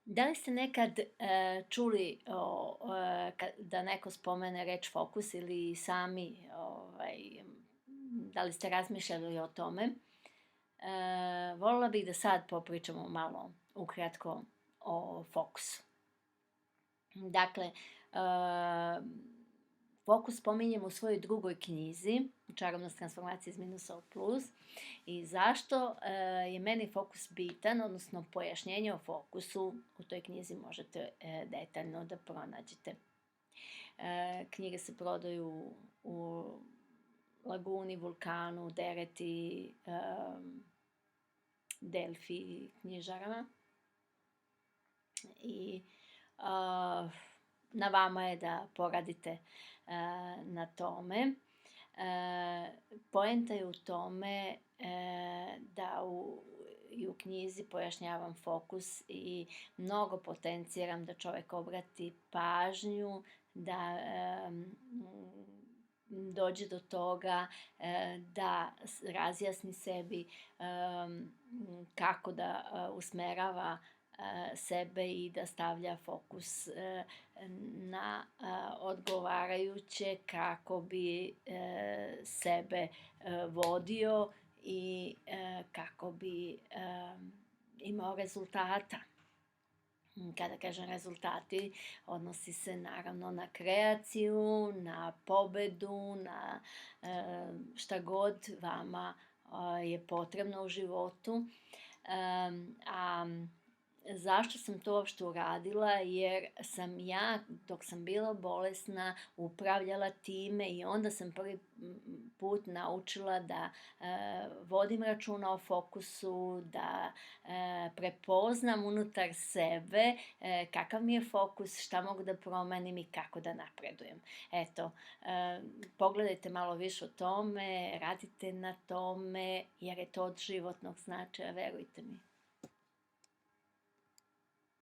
Da li ste nekad čuli da neko spomene reč fokus ili sami, da li ste razmišljali o tome? Voljela bih da sad popričamo malo ukratko o fokusu. Dakle, fokus spominjem u svojoj drugoj knjizi, Čarobnost transformacije iz minusa u plus. I zašto je meni fokus bitan, odnosno pojašnjenje o fokusu u toj knjizi možete detaljno da pronađete. Knjige se prodaju u Laguni, Vulkanu, Dereti, Delfi knjižarama. I na vama je da poradite na tome. Poenta je u tome da i u knjizi pojašnjavam fokus i mnogo potenciram da čovjek obrati pažnju, da dođe do toga da razjasni sebi kako da usmerava sebe i da stavlja fokus na odgovarajuće kako bi sebe vodio i kako bi imao rezultata. Kada kažem rezultati, odnosi se naravno na kreaciju, na pobedu, na šta god vama je potrebno u životu. Zašto sam to uopšte uradila? Jer sam ja, dok sam bila bolesna, upravljala time i onda sam prvi put naučila da vodim računa o fokusu, da prepoznam unutar sebe kakav mi je fokus, šta mogu da promenim i kako da napredujem. Eto, pogledajte malo više o tome, radite na tome, jer je to od životnog značaja, verujte mi.